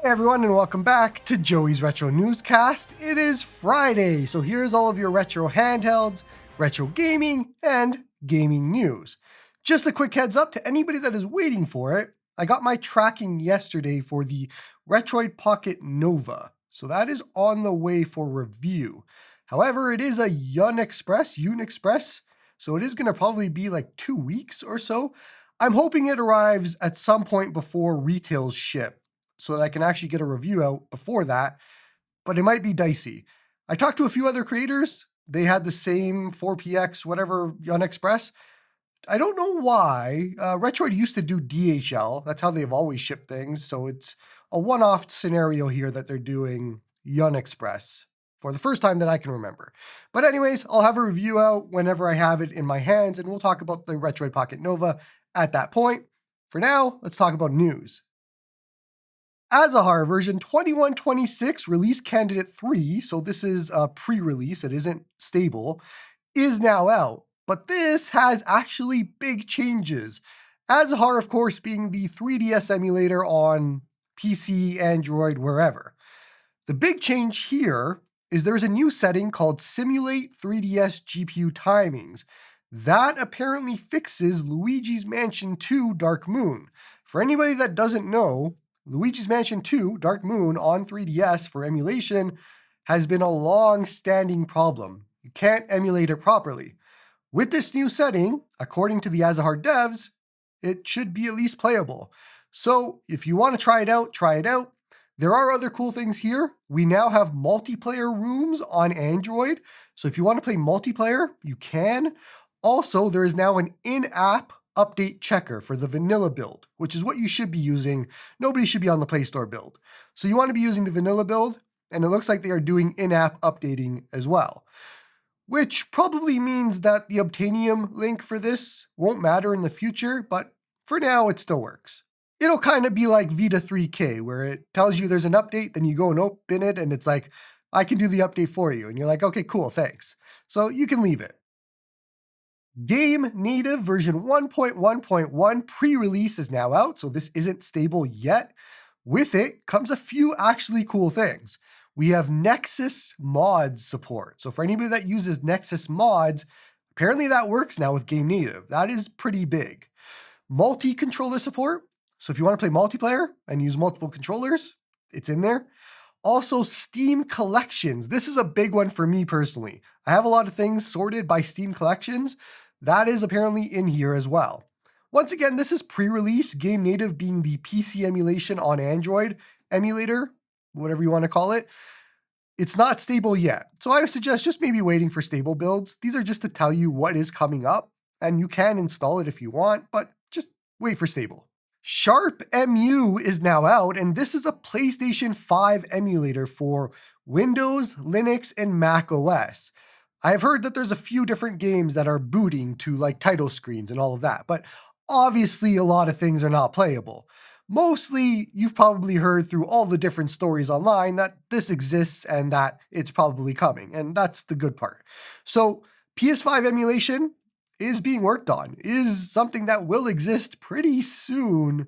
Hey everyone, and welcome back to Joey's Retro Newscast. It is Friday, so here's all of your retro handhelds, retro gaming, and gaming news. Just a quick heads up to anybody that is waiting for it, I got my tracking yesterday for the Retroid Pocket Nova, so that is on the way for review. However, it is a Unexpress, so it is going to probably be like 2 weeks or so. I'm hoping it arrives at some point before retails ship, so that I can actually get a review out before that, but it might be dicey. I talked to a few other creators. They had the same 4PX, whatever, Unexpress. I don't know why. Retroid used to do DHL. That's how they've always shipped things. So it's a one-off scenario here that they're doing Unexpress for the first time that I can remember. But anyways, I'll have a review out whenever I have it in my hands, and we'll talk about the Retroid Pocket Nova at that point. For now, let's talk about news. Azahar version 2126 release candidate 3, so this is a pre-release, it isn't stable, is now out. But this has actually big changes. Azahar, of course, being the 3DS emulator on PC, Android, wherever. The big change here is there's a new setting called Simulate 3DS GPU Timings. That apparently fixes Luigi's Mansion 2 Dark Moon. For anybody that doesn't know, Luigi's Mansion 2 Dark Moon on 3DS for emulation has been a long-standing problem. You can't emulate it properly. With this new setting, according to the Azahar devs, it should be at least playable. So if you want to try it out, try it out. There are other cool things here. We now have multiplayer rooms on Android. So if you want to play multiplayer, you can. Also, there is now an in-app update checker for the vanilla build, which is what you should be using. Nobody should be on the Play Store build. So you want to be using the vanilla build, and it looks like they are doing in-app updating as well, which probably means that the Obtainium link for this won't matter in the future, but for now it still works. It'll kind of be like Vita 3K, where it tells you there's an update, then you go and open it, and it's like, I can do the update for you. And you're like, okay, cool, thanks. So you can leave it. Game Native version 1.1.1 pre-release is now out, so this isn't stable yet. With it comes a few actually cool things. We have Nexus mods support. So for anybody that uses Nexus mods, apparently that works now with Game Native. That is pretty big. Multi-controller support. So if you want to play multiplayer and use multiple controllers, it's in there. Also, Steam Collections. This is a big one for me personally. I have a lot of things sorted by Steam Collections. That is apparently in here as well. Once again, this is pre-release, Game Native being the PC emulation on Android emulator, whatever you want to call it. It's not stable yet. So I would suggest just maybe waiting for stable builds. These are just to tell you what is coming up, and you can install it if you want, but just wait for stable. Sharp MU is now out, and this is a PlayStation 5 emulator for Windows, Linux, and Mac OS. I've heard that there's a few different games that are booting to like title screens and all of that, but obviously a lot of things are not playable. Mostly, you've probably heard through all the different stories online that this exists and that it's probably coming, and that's the good part. So PS5 emulation is being worked on, is something that will exist pretty soon.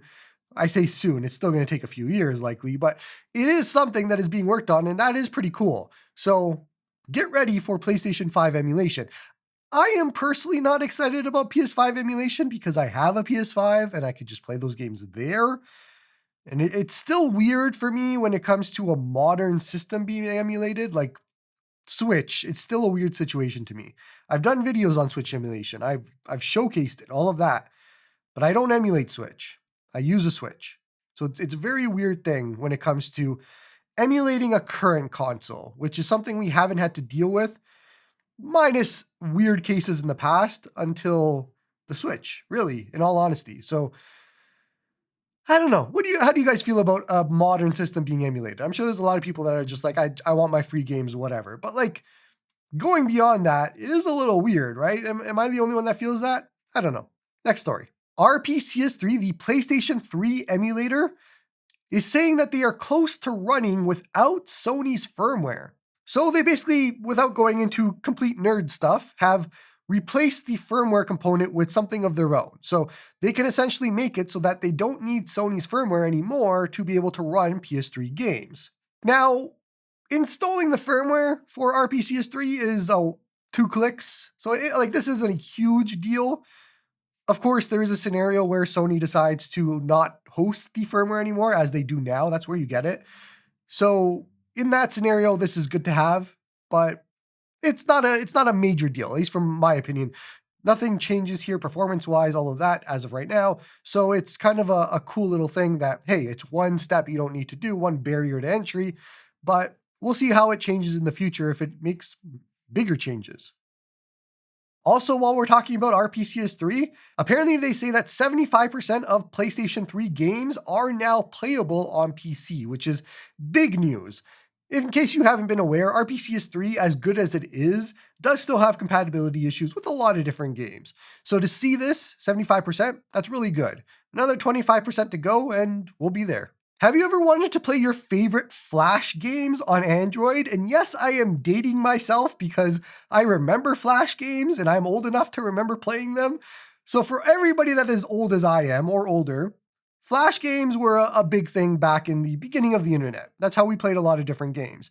I say soon, it's still going to take a few years likely, but it is something that is being worked on, and that is pretty cool. So get ready for PlayStation 5 emulation. I am personally not excited about PS5 emulation because I have a PS5 and I could just play those games there. And it's still weird for me when it comes to a modern system being emulated, like Switch. It's still a weird situation to me. I've done videos on Switch emulation. I've showcased it, all of that, but I don't emulate Switch. I use a Switch. So it's a very weird thing when it comes to emulating a current console, which is something we haven't had to deal with, minus weird cases in the past until the Switch, really, in all honesty. So I don't know. How do you guys feel about a modern system being emulated? I'm sure there's a lot of people that are just like, I want my free games, whatever. But like going beyond that, it is a little weird, right? Am I the only one that feels that? I don't know. Next story. RPCS3, the PlayStation 3 emulator, is saying that they are close to running without Sony's firmware. So they basically, without going into complete nerd stuff, have replace the firmware component with something of their own. So they can essentially make it so that they don't need Sony's firmware anymore to be able to run PS3 games. Now, installing the firmware for RPCS3 is 2 clicks. So this isn't a huge deal. Of course, there is a scenario where Sony decides to not host the firmware anymore, as they do now. That's where you get it. So in that scenario, this is good to have, but it's not a major deal, at least from my opinion. Nothing changes here performance-wise, all of that as of right now. So it's kind of a cool little thing that, hey, it's one step you don't need to do, one barrier to entry, but we'll see how it changes in the future if it makes bigger changes. Also, while we're talking about RPCS3, apparently they say that 75% of PlayStation 3 games are now playable on PC, which is big news. In case you haven't been aware, RPCS3, as good as it is, does still have compatibility issues with a lot of different games. So to see this, 75%, that's really good. Another 25% to go and we'll be there. Have you ever wanted to play your favorite Flash games on Android? And yes, I am dating myself because I remember Flash games and I'm old enough to remember playing them. So for everybody that is old as I am or older, Flash games were a big thing back in the beginning of the internet. That's how we played a lot of different games.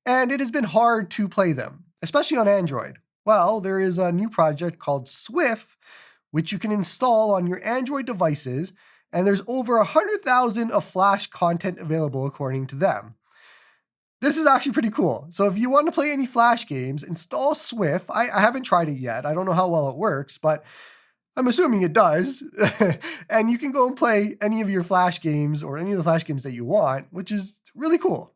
And it has been hard to play them, especially on Android. Well, there is a new project called Swift, which you can install on your Android devices, and there's over 100,000 of Flash content available according to them. This is actually pretty cool. So if you want to play any Flash games, install Swift. I haven't tried it yet. I don't know how well it works, but I'm assuming it does. And you can go and play any of your Flash games or any of the Flash games that you want, which is really cool.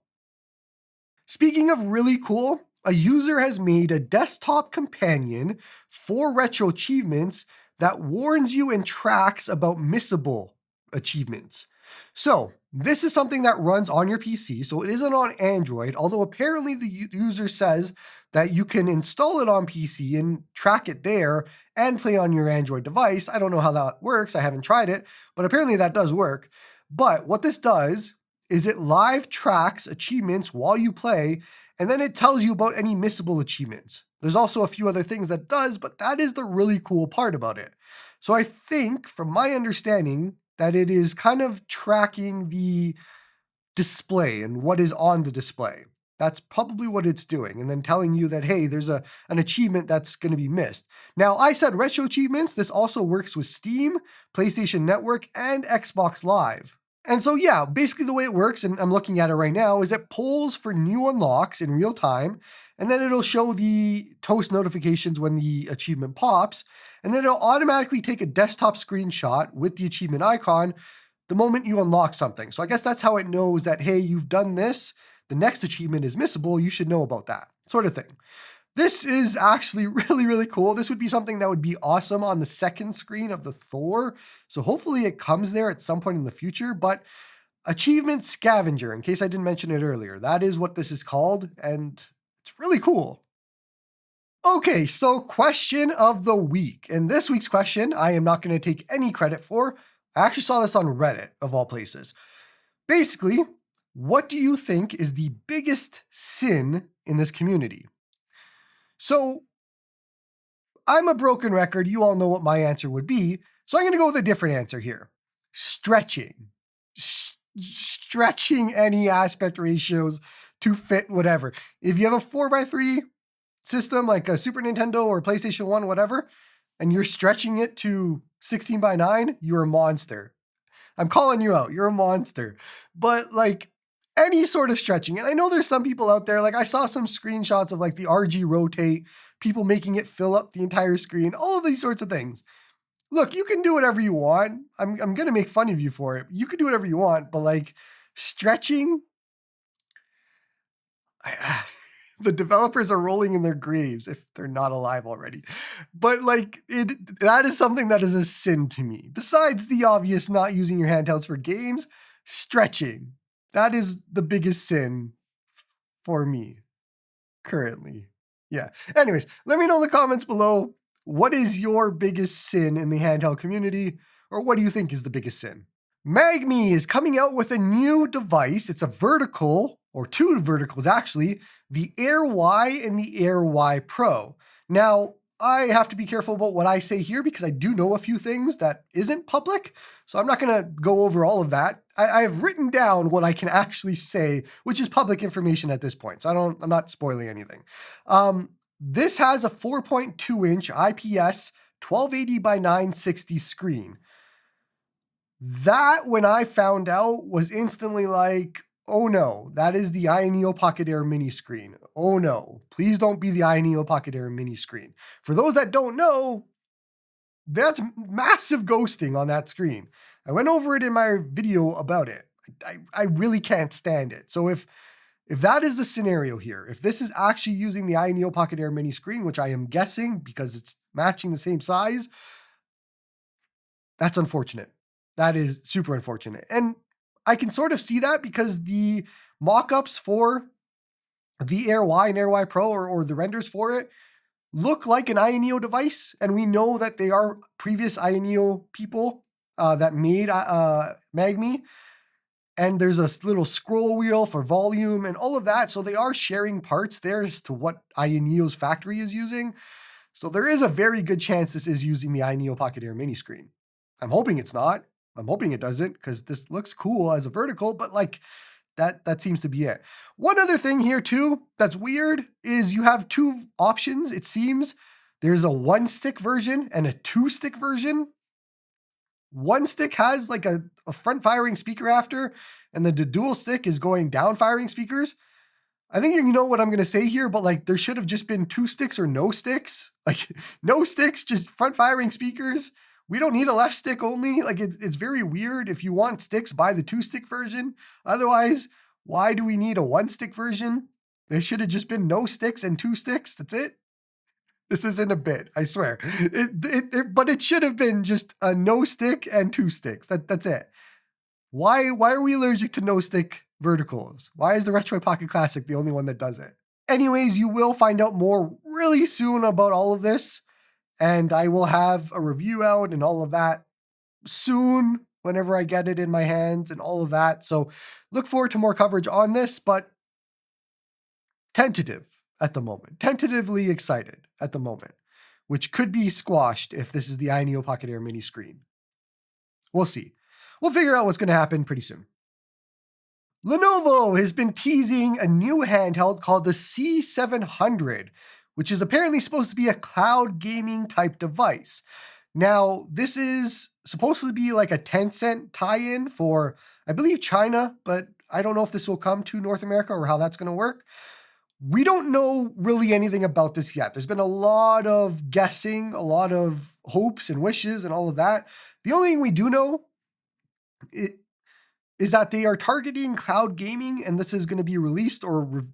Speaking of really cool, a user has made a desktop companion for retro achievements that warns you and tracks about missable achievements. So this is something that runs on your PC, so it isn't on Android, although apparently the user says that you can install it on PC and track it there and play on your Android device. I don't know how that works. I haven't tried it, but apparently that does work. But what this does is it live tracks achievements while you play, and then it tells you about any missable achievements. There's also a few other things that does, but that is the really cool part about it. So I think, from my understanding, that it is kind of tracking the display and what is on the display. That's probably what it's doing, and then telling you that, hey, there's an achievement that's going to be missed. Now, I said retro achievements. This also works with Steam, PlayStation Network, and Xbox Live. And so, yeah, basically the way it works, and I'm looking at it right now, is it polls for new unlocks in real time, and then it'll show the toast notifications when the achievement pops, and then it'll automatically take a desktop screenshot with the achievement icon the moment you unlock something. So I guess that's how it knows that, hey, you've done this, the next achievement is missable, you should know about that, sort of thing. This is actually really, really cool. This would be something that would be awesome on the second screen of the Thor. So hopefully it comes there at some point in the future. But Achievement Scavenger, in case I didn't mention it earlier, that is what this is called. And it's really cool. Okay, so question of the week. And this week's question, I am not going to take any credit for. I actually saw this on Reddit, of all places. Basically, what do you think is the biggest sin in this community? So I'm a broken record. You all know what my answer would be. So I'm going to go with a different answer here. Stretching. Stretching any aspect ratios to fit whatever. If you have a 4x3 system like a Super Nintendo or PlayStation 1, whatever, and you're stretching it to 16:9, you're a monster. I'm calling you out. You're a monster. But like any sort of stretching, and I know there's some people out there, like I saw some screenshots of like the RG rotate, people making it fill up the entire screen, all of these sorts of things. Look, you can do whatever you want. I'm going to make fun of you for it. You can do whatever you want, but like stretching, the developers are rolling in their graves if they're not alive already. But like that is something that is a sin to me. Besides the obvious not using your handhelds for games, stretching. That is the biggest sin for me currently. Yeah. Anyways, let me know in the comments below, what is your biggest sin in the handheld community? Or what do you think is the biggest sin? Mangmi is coming out with a new device. It's a vertical, or two verticals actually, the Air Y and the Air Y Pro. Now, I have to be careful about what I say here because I do know a few things that isn't public. So I'm not going to go over all of that. I have written down what I can actually say, which is public information at this point. So I'm not spoiling anything. This has a 4.2 inch IPS 1280 by 960 screen. That, when I found out, was instantly like, oh no, that is the iNeo Pocket Air mini screen. Oh no, please don't be the iNeo Pocket Air mini screen. For those that don't know, that's massive ghosting on that screen. I went over it in my video about it. I really can't stand it. So if that is the scenario here, if this is actually using the iNeo Pocket Air mini screen, which I am guessing because it's matching the same size, that's unfortunate. That is super unfortunate. And I can sort of see that because the mock-ups for the Air Y and Air Y Pro or the renders for it look like an iNeo device. And we know that they are previous iNeo people that made Mangmi. And there's a little scroll wheel for volume and all of that. So they are sharing parts there as to what iNeo's factory is using. So there is a very good chance this is using the iNeo Pocket Air mini screen. I'm hoping it's not. I'm hoping it doesn't because this looks cool as a vertical, but like that seems to be it. One other thing here too that's weird is you have two options, it seems. There's a 1-stick version and a 2-stick version. 1 stick has like a front firing speaker after, and the dual stick is going down firing speakers. I think you know what I'm going to say here, but like there should have just been 2 sticks or no sticks. Like no sticks, just front firing speakers. We don't need a left stick only. Like it's very weird. If you want sticks, buy the 2-stick version. Otherwise, why do we need a 1-stick version? There should have just been no sticks and 2 sticks. That's it. This isn't a bit, I swear. But it should have been just a no stick and 2 sticks. That's it. Why are we allergic to no stick verticals? Why is the Retro Pocket Classic the only one that does it? Anyways, you will find out more really soon about all of this. And I will have a review out and all of that soon whenever I get it in my hands and all of that. So look forward to more coverage on this, but tentative at the moment. Tentatively excited at the moment, which could be squashed if this is the iNeo Pocket Air mini screen. We'll see. We'll figure out what's going to happen pretty soon. Lenovo has been teasing a new handheld called the C700, which is apparently supposed to be a cloud gaming type device. Now, this is supposed to be like a Tencent tie-in for, I believe, China, but I don't know if this will come to North America or how that's going to work. We don't know really anything about this yet. There's been a lot of guessing, a lot of hopes and wishes and all of that. The only thing we do know is that they are targeting cloud gaming, and this is going to be released or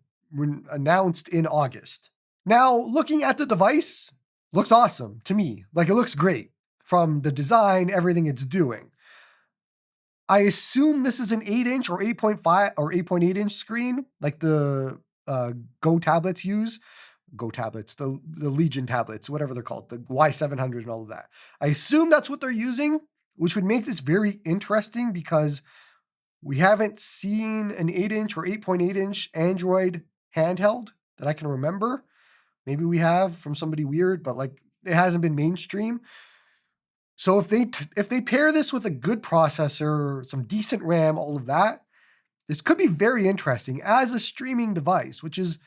announced in August. Now, looking at the device, looks awesome to me. Like, it looks great from the design, everything it's doing. I assume this is an 8-inch or 8.5 or 8.8-inch screen, like the Go tablets use. Go tablets, the Legion tablets, whatever they're called, the Y700 and all of that. I assume that's what they're using, which would make this very interesting because we haven't seen an 8-inch or 8.8-inch Android handheld that I can remember. Maybe we have from somebody weird, but like it hasn't been mainstream. So if they pair this with a good processor, some decent RAM, all of that, this could be very interesting as a streaming device, which is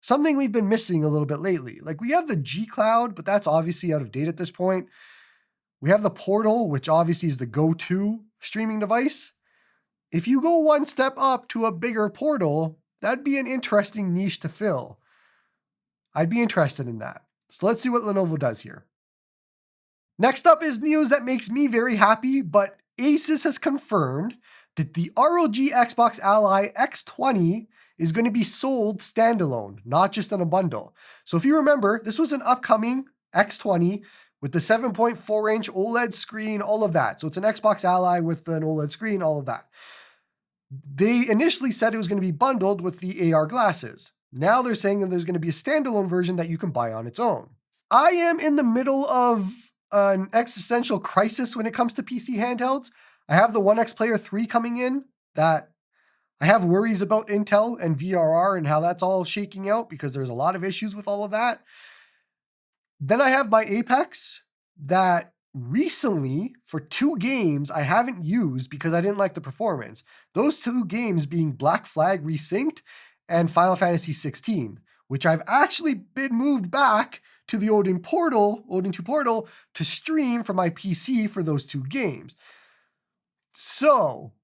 something we've been missing a little bit lately. Like we have the G Cloud, but that's obviously out of date at this point. We have the Portal, which obviously is the go-to streaming device. If you go one step up to a bigger Portal, that'd be an interesting niche to fill. I'd be interested in that. So let's see what Lenovo does here. Next up is news that makes me very happy, but Asus has confirmed that the ROG Xbox Ally X20 is going to be sold standalone, not just in a bundle. So if you remember, this was an upcoming X20 with the 7.4-inch OLED screen, all of that. So it's an Xbox Ally with an OLED screen, all of that. They initially said it was going to be bundled with the AR glasses. Now they're saying that there's going to be a standalone version that you can buy on its own. I am in the middle of an existential crisis when it comes to PC handhelds. I have the One X Player 3 coming in that I have worries about Intel and VRR and how that's all shaking out because there's a lot of issues with all of that. Then I have my Apex that recently, for 2 games, I haven't used because I didn't like the performance. Those 2 games being Black Flag Resynced and Final Fantasy 16, which I've actually been moved back to the Odin 2 portal, to stream from my PC for those 2 games. So,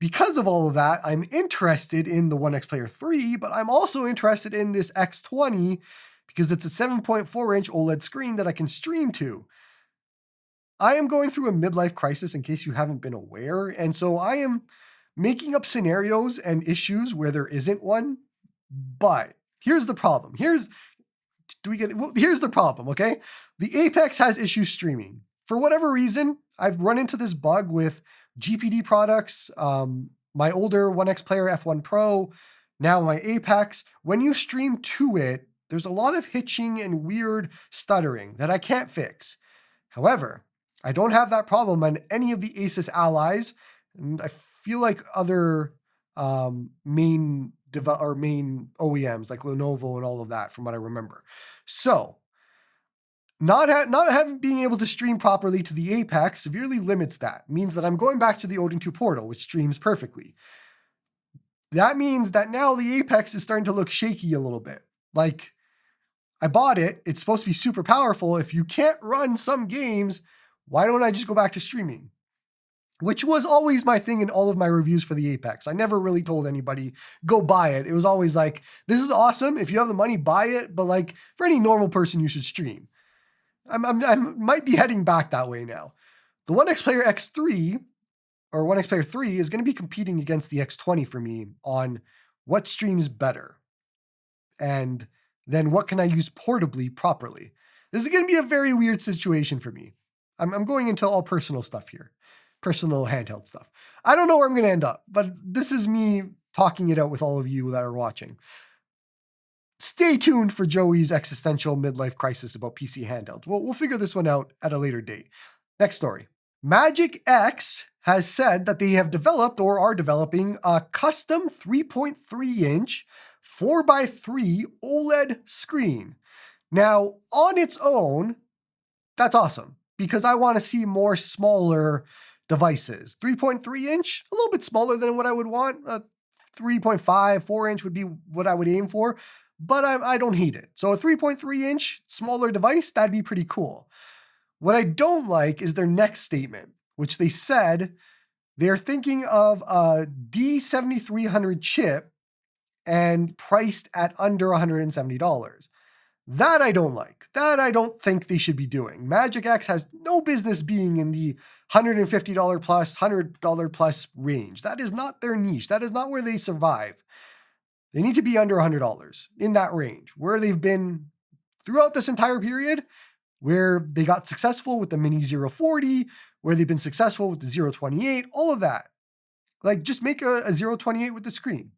because of all of that, I'm interested in the One X Player 3, but I'm also interested in this X20 because it's a 7.4-inch OLED screen that I can stream to. I am going through a midlife crisis, in case you haven't been aware, and so I am making up scenarios and issues where there isn't one. But here's the problem. Here's the problem, okay? The Apex has issues streaming. For whatever reason, I've run into this bug with GPD products, my older 1X Player F1 Pro, now my Apex. When you stream to it, there's a lot of hitching and weird stuttering that I can't fix. However, I don't have that problem on any of the Asus allies, and I feel like other main OEMs like Lenovo and all of that, from what I remember. So, not having being able to stream properly to the Apex severely limits that. Means that I'm going back to the Odin 2 portal, which streams perfectly. That means that now the Apex is starting to look shaky a little bit. Like, I bought it, it's supposed to be super powerful. If you can't run some games, why don't I just go back to streaming? Which was always my thing in all of my reviews for the Apex. I never really told anybody, go buy it. It was always like, this is awesome. If you have the money, buy it. But like, for any normal person, you should stream. I might be heading back that way now. The One X Player X3, or One X Player 3, is going to be competing against the X20 for me on what streams better. And then what can I use portably properly? This is going to be a very weird situation for me. I'm going into all personal stuff here. Personal handheld stuff. I don't know where I'm going to end up, but this is me talking it out with all of you that are watching. Stay tuned for Joey's existential midlife crisis about PC handhelds. We'll figure this one out at a later date. Next story. MagicX has said that they have developed or are developing a custom 3.3-inch 4x3 OLED screen. Now, on its own, that's awesome because I want to see more smaller devices. 3.3-inch, a little bit smaller than what I would want. 3.5, 4-inch would be what I would aim for, but I don't hate it. So a 3.3-inch smaller device, that'd be pretty cool. What I don't like is their next statement, which they said they're thinking of a D7300 chip and priced at under $170. That I don't like. That I don't think they should be doing. MagicX has no business being in the $150 plus, $100 plus range. That is not their niche. That is not where they survive. They need to be under $100 in that range, where they've been throughout this entire period, where they got successful with the Mini 040, where they've been successful with the 028, all of that. Like, just make a 028 with the screen.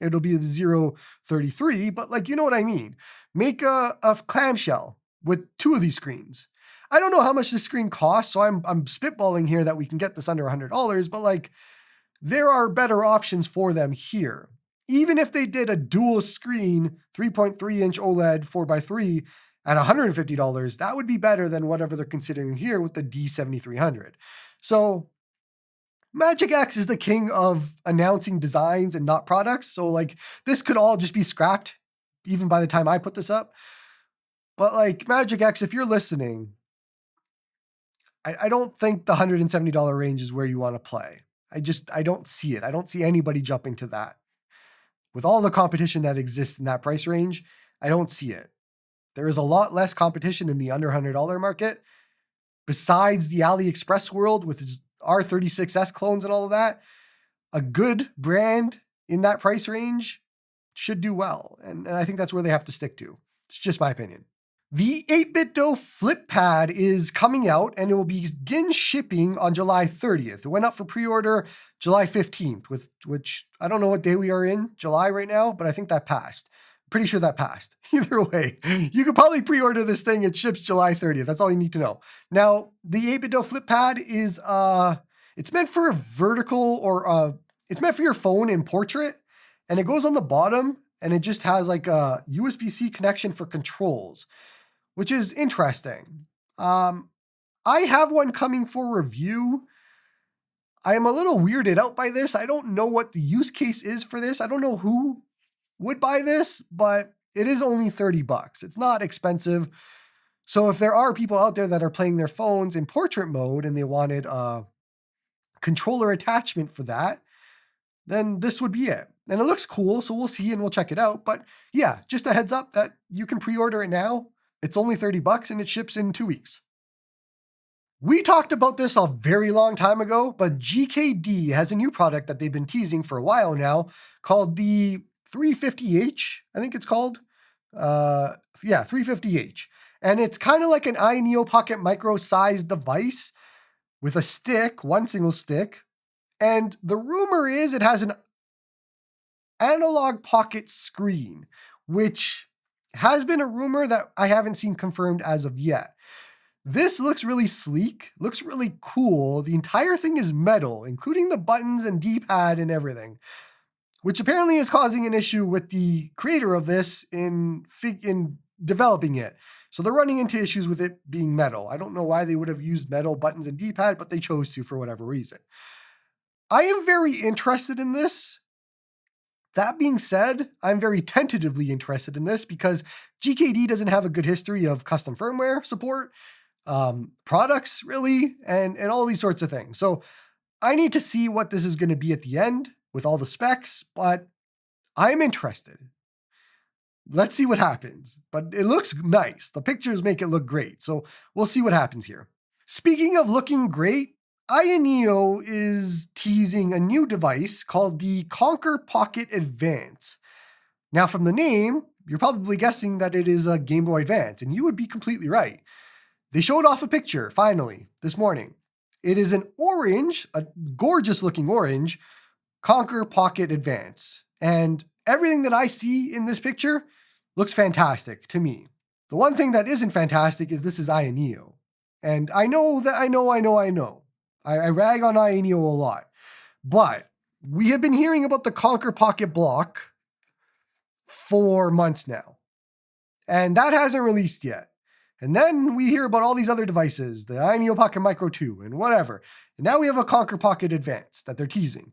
It'll be the 033, but like, you know what I mean. Make a clamshell with 2 of these screens. I don't know how much this screen costs, so I'm spitballing here that we can get this under $100, but like, there are better options for them here. Even if they did a dual screen 3.3-inch OLED 4x3 at $150, that would be better than whatever they're considering here with the D7300. So MagicX is the king of announcing designs and not products. So like, this could all just be scrapped even by the time I put this up. But like, MagicX, if you're listening, I don't think the $170 range is where you want to play. I don't see it. I don't see anybody jumping to that. With all the competition that exists in that price range, I don't see it. There is a lot less competition in the under $100 market. Besides the AliExpress world with its R36S clones and all of that, a good brand in that price range should do well. And I think that's where they have to stick to. It's just my opinion. The 8BitDo Flip Pad is coming out and it will begin shipping on July 30th. It went up for pre-order July 15th, which I don't know what day we are in, July right now, but I think that passed. Pretty sure that passed. Either way, you could probably pre-order this thing. It ships July 30th. That's all you need to know. Now, the 8BitDo Flip Pad is, it's meant for a vertical or it's meant for your phone in portrait, and it goes on the bottom and it just has like a USB-C connection for controls, which is interesting. I have one coming for review. I am a little weirded out by this. I don't know what the use case is for this. I don't know who would buy this, but it is only $30. It's not expensive. So if there are people out there that are playing their phones in portrait mode and they wanted a controller attachment for that, then this would be it. And it looks cool, so we'll see and we'll check it out. But yeah, just a heads up that you can pre-order it now. It's only $30 and it ships in 2 weeks. We talked about this a very long time ago, but GKD has a new product that they've been teasing for a while now called the 350H, I think it's called. 350H. And it's kind of like an iNeo Pocket Micro sized device with a stick, one single stick. And the rumor is it has an analog pocket screen, which has been a rumor that I haven't seen confirmed as of yet. This looks really sleek, looks really cool. The entire thing is metal, including the buttons and D-pad and everything, which apparently is causing an issue with the creator of this in developing it. So they're running into issues with it being metal. I don't know why they would have used metal buttons and D-pad, but they chose to for whatever reason. I am very interested in this. That being said, I'm very tentatively interested in this because GKD doesn't have a good history of custom firmware support, products really, and all these sorts of things. So I need to see what this is going to be at the end with all the specs, but I'm interested. Let's see what happens. But it looks nice. The pictures make it look great. So we'll see what happens here. Speaking of looking great, iNeo is teasing a new device called the KONKR Pocket Advance. Now, from the name, you're probably guessing that it is a Game Boy Advance, and you would be completely right. They showed off a picture, finally, this morning. It is an orange, a gorgeous-looking orange, KONKR Pocket Advance. And everything that I see in this picture looks fantastic to me. The one thing that isn't fantastic is this is iNeo. And I know. I rag on iNeo a lot, but we have been hearing about the KONKR Pocket Block for months now, and that hasn't released yet. And then we hear about all these other devices, the iNeo Pocket Micro 2 and whatever. And now we have a KONKR Pocket Advance that they're teasing.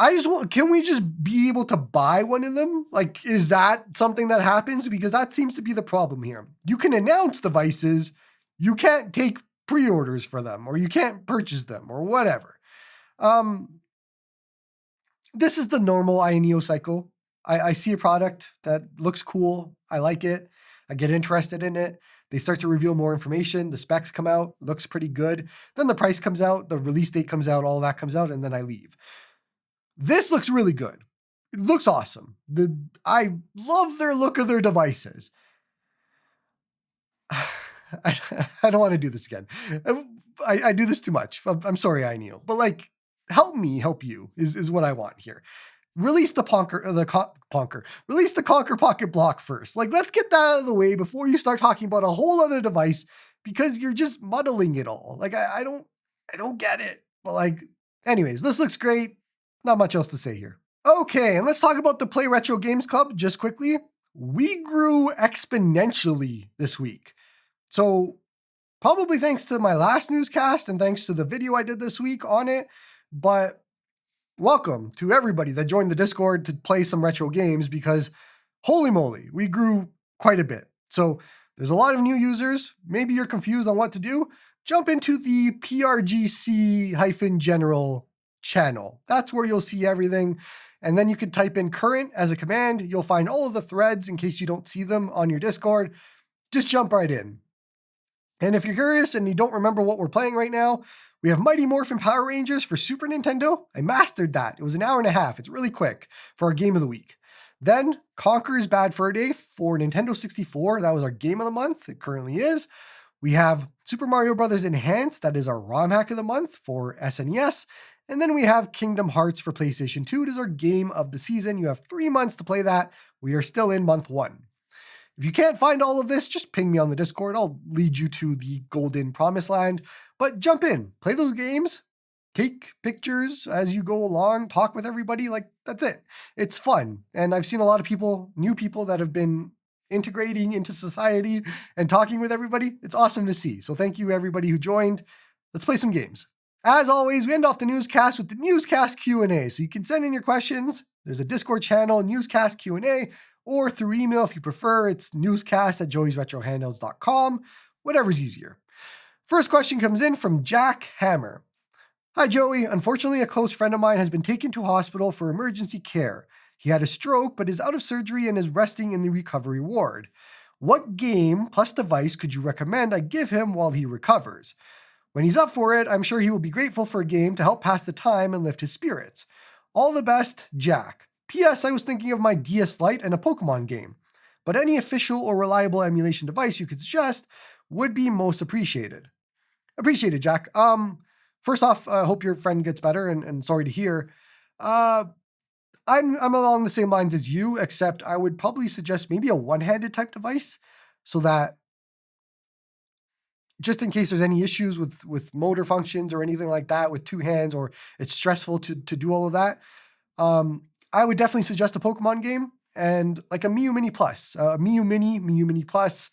Can we just be able to buy one of them? Like, is that something that happens? Because that seems to be the problem here. You can announce devices, you can't take pre-orders for them, or you can't purchase them, or whatever. This is the normal iNeo cycle. I see a product that looks cool. I like it. I get interested in it. They start to reveal more information. The specs come out, looks pretty good. Then the price comes out, the release date comes out, all that comes out, and then I leave. This looks really good. It looks awesome. I love their look of their devices. I don't want to do this again. I do this too much. I'm sorry, iNeo. But like, help me help you is what I want here. Release the Release the KONKR Pocket Block first. Like, let's get that out of the way before you start talking about a whole other device, because you're just muddling it all. Like, I don't get it. But like, anyways, this looks great. Not much else to say here. Okay, and let's talk about the Play Retro Games Club just quickly. We grew exponentially this week. So probably thanks to my last newscast and thanks to the video I did this week on it. But welcome to everybody that joined the Discord to play some retro games, because holy moly, we grew quite a bit. So there's a lot of new users. Maybe you're confused on what to do. Jump into the PRGC-general channel. That's where you'll see everything. And then you can type in current as a command. You'll find all of the threads in case you don't see them on your Discord. Just jump right in. And if you're curious and you don't remember what we're playing right now, we have Mighty Morphin Power Rangers for Super Nintendo. I mastered that. It was an hour and a half. It's really quick for our game of the week. Then Conquer is Bad Fur Day for Nintendo 64. That was our game of the month. It currently is. We have Super Mario Bros. Enhanced. That is our ROM hack of the month for SNES. And then we have Kingdom Hearts for PlayStation 2. It is our game of the season. You have 3 months to play that. We are still in month 1. If you can't find all of this, just ping me on the Discord. I'll lead you to the golden promised land. But jump in, play those games, take pictures as you go along, talk with everybody. Like, that's it. It's fun. And I've seen a lot of people, new people that have been integrating into society and talking with everybody. It's awesome to see. So thank you everybody who joined. Let's play some games. As always, we end off the newscast with the newscast Q&A. So you can send in your questions. There's a Discord channel, newscast Q&A, or through email if you prefer. It's newscast@joeysretrohandhelds.com, whatever's easier. First question comes in from Jack Hammer. Hi, Joey. Unfortunately, a close friend of mine has been taken to hospital for emergency care. He had a stroke, but is out of surgery and is resting in the recovery ward. What game plus device could you recommend I give him while he recovers? When he's up for it, I'm sure he will be grateful for a game to help pass the time and lift his spirits. All the best, Jack. P.S. I was thinking of my DS Lite and a Pokemon game, but any official or reliable emulation device you could suggest would be most appreciated. Appreciated, Jack. First off, I hope your friend gets better, and sorry to hear. I'm along the same lines as you, except I would probably suggest maybe a one-handed type device, so that just in case there's any issues with motor functions or anything like that with two hands, or it's stressful to do all of that, I would definitely suggest a Pokemon game and like a Mew Mini Plus, Mew Mini Plus,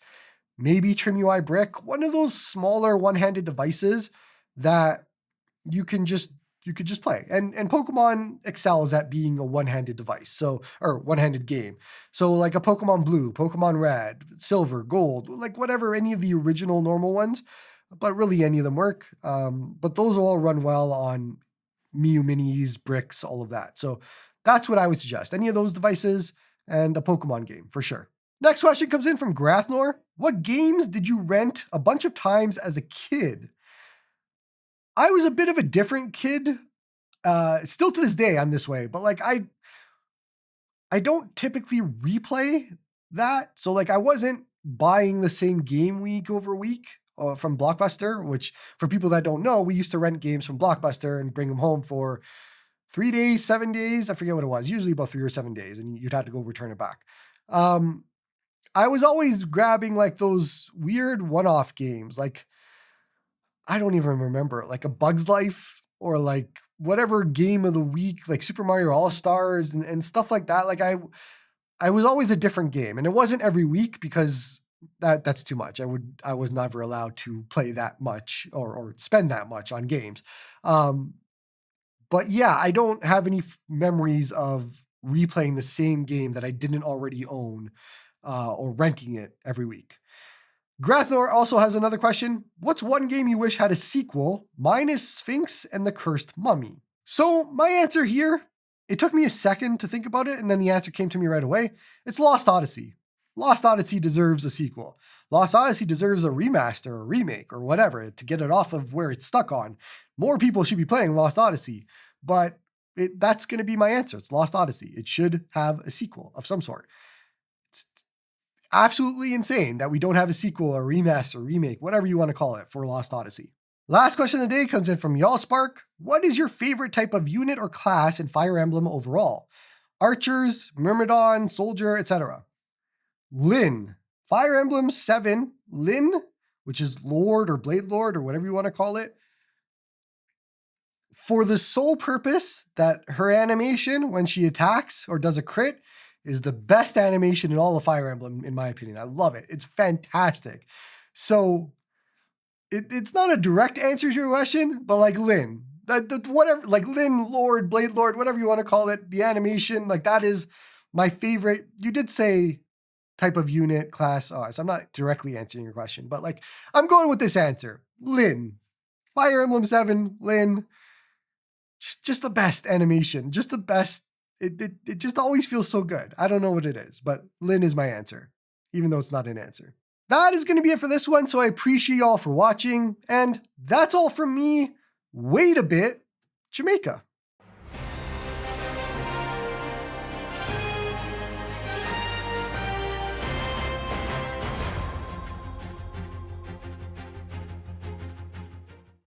maybe Trim UI Brick, one of those smaller one-handed devices that you could just play. And Pokemon excels at being a one-handed device, or one-handed game. So like a Pokemon Blue, Pokemon Red, Silver, Gold, like whatever, any of the original normal ones, but really any of them work. But those all run well on Mew Minis, Bricks, all of that. So that's what I would suggest. Any of those devices and a Pokemon game for sure. Next question comes in from Grathnor. What games did you rent a bunch of times as a kid? I was a bit of a different kid. Still to this day, I'm this way, but like I don't typically replay that. So like I wasn't buying the same game week over week from Blockbuster, which for people that don't know, we used to rent games from Blockbuster and bring them home for 3 days, 7 days. I forget what it was, usually about 3 or 7 days, and you'd have to go return it back. I was always grabbing like those weird one-off games, like I don't even remember, like a Bug's Life or like whatever game of the week, like Super Mario All-Stars and stuff like that. Like I was always a different game, and it wasn't every week because that's too much. I was never allowed to play that much or spend that much on games. But yeah, I don't have any memories of replaying the same game that I didn't already own or renting it every week. Grathor also has another question. What's one game you wish had a sequel? Mine is Sphinx and the Cursed Mummy. So my answer here, it took me a second to think about it, and then the answer came to me right away. It's Lost Odyssey. Lost Odyssey deserves a sequel. Lost Odyssey deserves a remaster or remake or whatever to get it off of where it's stuck on. More people should be playing Lost Odyssey, but that's going to be my answer. It's Lost Odyssey. It should have a sequel of some sort. It's absolutely insane that we don't have a sequel or remaster, remake, whatever you want to call it, for Lost Odyssey. Last question of the day comes in from Y'allspark. What is your favorite type of unit or class in Fire Emblem overall? Archers, Myrmidon, Soldier, etc. Lyn. Fire Emblem 7, Lyn, which is Lord or Blade Lord or whatever you want to call it, for the sole purpose that her animation when she attacks or does a crit is the best animation in all of Fire Emblem, in my opinion. I love it. It's fantastic. So it's not a direct answer to your question, but like Lyn, whatever, like Lyn, Lord, Blade Lord, whatever you want to call it, the animation, like that is my favorite. You did say type of unit, class. So I'm not directly answering your question, but like I'm going with this answer. Lyn. Fire Emblem 7, Lyn. Just the best animation. Just the best. It just always feels so good. I don't know what it is, but Lyn is my answer, even though it's not an answer. That is going to be it for this one, so I appreciate y'all for watching, and that's all from me. Wait a bit, Jamaica.